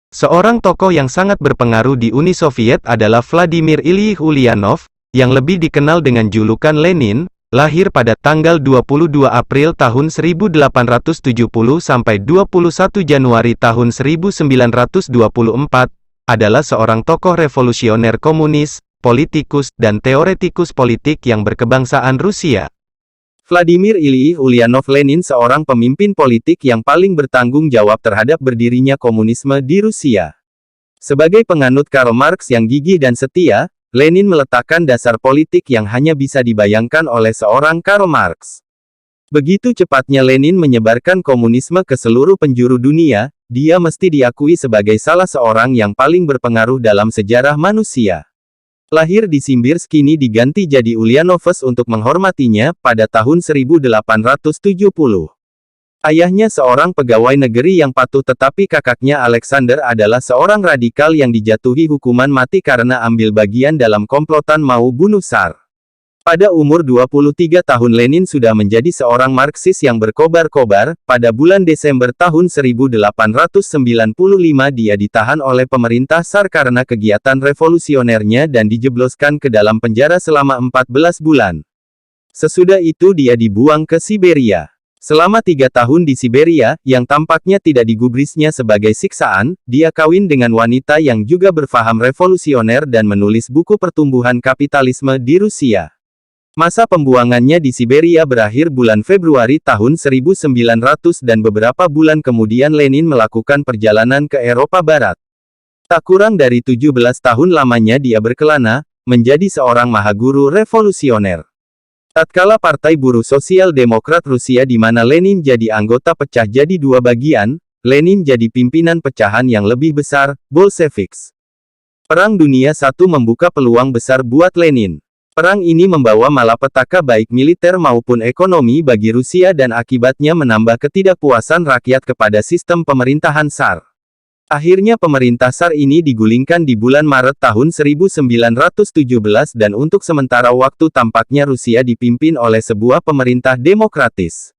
Seorang tokoh yang sangat berpengaruh di Uni Soviet adalah Vladimir Ilyich Ulyanov, yang lebih dikenal dengan julukan Lenin, lahir pada tanggal 22 April tahun 1870 sampai 21 Januari tahun 1924, adalah seorang tokoh revolusioner komunis, politikus, dan teoretikus politik yang berkebangsaan Rusia. Vladimir Ilyich Ulyanov Lenin seorang pemimpin politik yang paling bertanggung jawab terhadap berdirinya komunisme di Rusia. Sebagai penganut Karl Marx yang gigih dan setia, Lenin meletakkan dasar politik yang hanya bisa dibayangkan oleh seorang Karl Marx. Begitu cepatnya Lenin menyebarkan komunisme ke seluruh penjuru dunia, dia mesti diakui sebagai salah seorang yang paling berpengaruh dalam sejarah manusia. Lahir di Simbirsk kini diganti jadi Ulyanovsk untuk menghormatinya, pada tahun 1870. Ayahnya seorang pegawai negeri yang patuh tetapi kakaknya Alexander adalah seorang radikal yang dijatuhi hukuman mati karena ambil bagian dalam komplotan mau bunuh Tsar. Pada umur 23 tahun Lenin sudah menjadi seorang Marxis yang berkobar-kobar. Pada bulan Desember tahun 1895 dia ditahan oleh pemerintah Tsar karena kegiatan revolusionernya dan dijebloskan ke dalam penjara selama 14 bulan. Sesudah itu dia dibuang ke Siberia. Selama 3 tahun di Siberia, yang tampaknya tidak digubrisnya sebagai siksaan, dia kawin dengan wanita yang juga berfaham revolusioner dan menulis buku pertumbuhan kapitalisme di Rusia. Masa pembuangannya di Siberia berakhir bulan Februari tahun 1900 dan beberapa bulan kemudian Lenin melakukan perjalanan ke Eropa Barat. Tak kurang dari 17 tahun lamanya dia berkelana, menjadi seorang mahaguru revolusioner. Tatkala Partai Buruh Sosial Demokrat Rusia di mana Lenin jadi anggota pecah jadi dua bagian, Lenin jadi pimpinan pecahan yang lebih besar, Bolsheviks. Perang Dunia I membuka peluang besar buat Lenin. Perang ini membawa malapetaka baik militer maupun ekonomi bagi Rusia dan akibatnya menambah ketidakpuasan rakyat kepada sistem pemerintahan Tsar. Akhirnya pemerintah Tsar ini digulingkan di bulan Maret tahun 1917 dan untuk sementara waktu tampaknya Rusia dipimpin oleh sebuah pemerintah demokratis.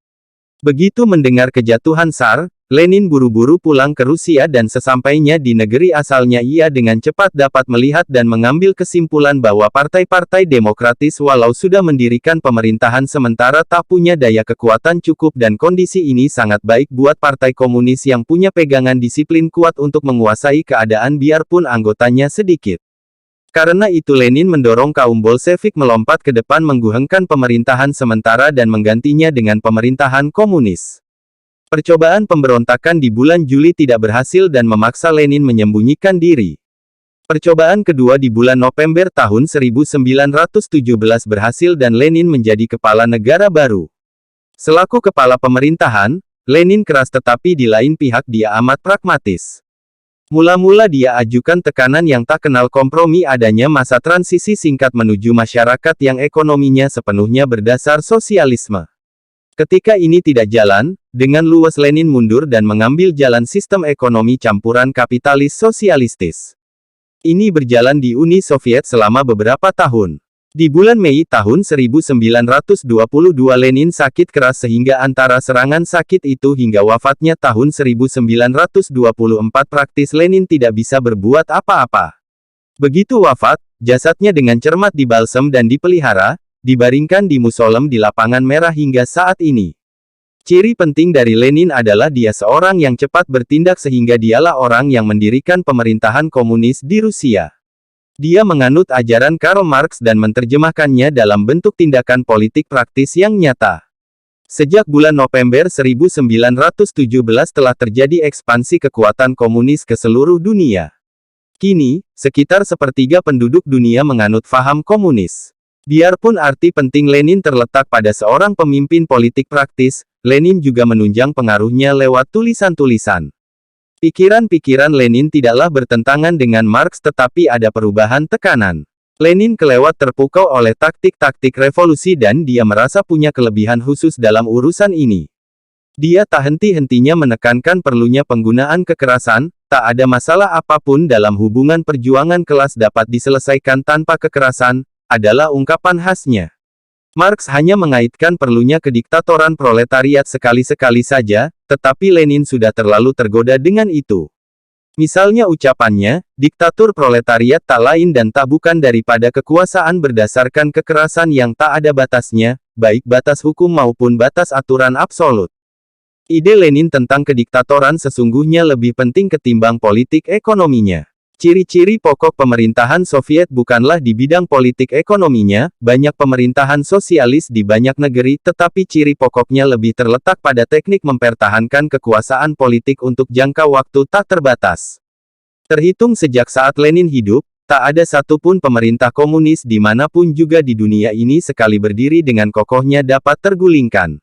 Begitu mendengar kejatuhan Tsar, Lenin buru-buru pulang ke Rusia dan sesampainya di negeri asalnya ia dengan cepat dapat melihat dan mengambil kesimpulan bahwa partai-partai demokratis walau sudah mendirikan pemerintahan sementara tak punya daya kekuatan cukup dan kondisi ini sangat baik buat partai komunis yang punya pegangan disiplin kuat untuk menguasai keadaan biarpun anggotanya sedikit. Karena itu Lenin mendorong kaum Bolshevik melompat ke depan mengguhengkan pemerintahan sementara dan menggantinya dengan pemerintahan komunis. Percobaan pemberontakan di bulan Juli tidak berhasil dan memaksa Lenin menyembunyikan diri. Percobaan kedua di bulan November tahun 1917 berhasil dan Lenin menjadi kepala negara baru. Selaku kepala pemerintahan, Lenin keras tetapi di lain pihak dia amat pragmatis. Mula-mula dia ajukan tekanan yang tak kenal kompromi adanya masa transisi singkat menuju masyarakat yang ekonominya sepenuhnya berdasar sosialisme. Ketika ini tidak jalan, dengan luwes Lenin mundur dan mengambil jalan sistem ekonomi campuran kapitalis sosialistis. Ini berjalan di Uni Soviet selama beberapa tahun. Di bulan Mei tahun 1922 Lenin sakit keras sehingga antara serangan sakit itu hingga wafatnya tahun 1924 praktis Lenin tidak bisa berbuat apa-apa. Begitu wafat, jasadnya dengan cermat dibalsem dan dipelihara, dibaringkan di musolem di Lapangan Merah hingga saat ini. Ciri penting dari Lenin adalah dia seorang yang cepat bertindak sehingga dialah orang yang mendirikan pemerintahan komunis di Rusia. Dia menganut ajaran Karl Marx dan menerjemahkannya dalam bentuk tindakan politik praktis yang nyata. Sejak bulan November 1917 telah terjadi ekspansi kekuatan komunis ke seluruh dunia. Kini, sekitar sepertiga penduduk dunia menganut faham komunis. Biarpun arti penting Lenin terletak pada seorang pemimpin politik praktis, Lenin juga menunjang pengaruhnya lewat tulisan-tulisan. Pikiran-pikiran Lenin tidaklah bertentangan dengan Marx tetapi ada perubahan tekanan. Lenin kelewat terpukau oleh taktik-taktik revolusi dan dia merasa punya kelebihan khusus dalam urusan ini. Dia tak henti-hentinya menekankan perlunya penggunaan kekerasan, tak ada masalah apapun dalam hubungan perjuangan kelas dapat diselesaikan tanpa kekerasan, adalah ungkapan khasnya. Marx hanya mengaitkan perlunya kediktatoran proletariat sekali-sekali saja, tetapi Lenin sudah terlalu tergoda dengan itu. Misalnya ucapannya, diktatur proletariat tak lain dan tak bukan daripada kekuasaan berdasarkan kekerasan yang tak ada batasnya, baik batas hukum maupun batas aturan absolut. Ide Lenin tentang kediktatoran sesungguhnya lebih penting ketimbang politik ekonominya. Ciri-ciri pokok pemerintahan Soviet bukanlah di bidang politik ekonominya, banyak pemerintahan sosialis di banyak negeri, tetapi ciri pokoknya lebih terletak pada teknik mempertahankan kekuasaan politik untuk jangka waktu tak terbatas. Terhitung sejak saat Lenin hidup, tak ada satupun pemerintah komunis dimanapun juga di dunia ini sekali berdiri dengan kokohnya dapat tergulingkan.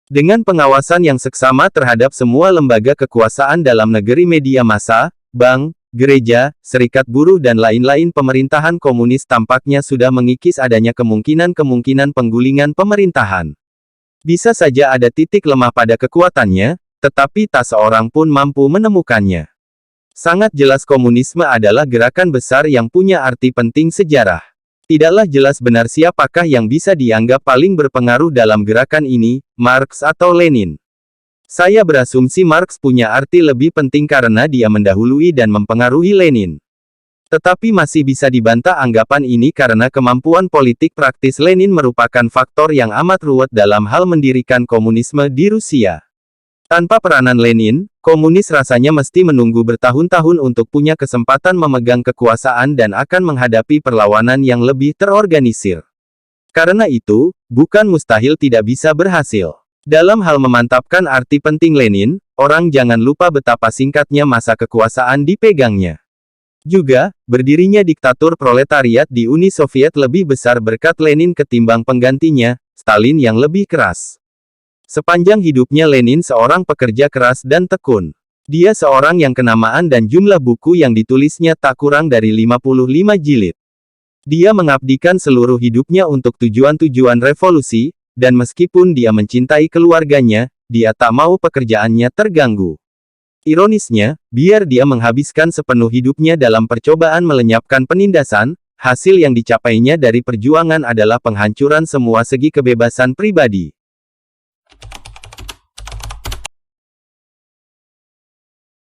Dengan pengawasan yang seksama terhadap semua lembaga kekuasaan dalam negeri, media massa, bank, gereja, serikat buruh dan lain-lain, pemerintahan komunis tampaknya sudah mengikis adanya kemungkinan-kemungkinan penggulingan pemerintahan. Bisa saja ada titik lemah pada kekuatannya, tetapi tak seorang pun mampu menemukannya. Sangat jelas komunisme adalah gerakan besar yang punya arti penting sejarah. Tidaklah jelas benar siapakah yang bisa dianggap paling berpengaruh dalam gerakan ini, Marx atau Lenin. Saya berasumsi Marx punya arti lebih penting karena dia mendahului dan mempengaruhi Lenin. Tetapi masih bisa dibantah anggapan ini karena kemampuan politik praktis Lenin merupakan faktor yang amat ruwet dalam hal mendirikan komunisme di Rusia. Tanpa peranan Lenin, komunis rasanya mesti menunggu bertahun-tahun untuk punya kesempatan memegang kekuasaan dan akan menghadapi perlawanan yang lebih terorganisir. Karena itu, bukan mustahil tidak bisa berhasil. Dalam hal memantapkan arti penting Lenin, orang jangan lupa betapa singkatnya masa kekuasaan dipegangnya. Juga, berdirinya diktatur proletariat di Uni Soviet lebih besar berkat Lenin ketimbang penggantinya, Stalin yang lebih keras. Sepanjang hidupnya Lenin seorang pekerja keras dan tekun. Dia seorang yang kenamaan dan jumlah buku yang ditulisnya tak kurang dari 55 jilid. Dia mengabdikan seluruh hidupnya untuk tujuan-tujuan revolusi, dan meskipun dia mencintai keluarganya, dia tak mau pekerjaannya terganggu. Ironisnya, biar dia menghabiskan sepenuh hidupnya dalam percobaan melenyapkan penindasan, hasil yang dicapainya dari perjuangan adalah penghancuran semua segi kebebasan pribadi.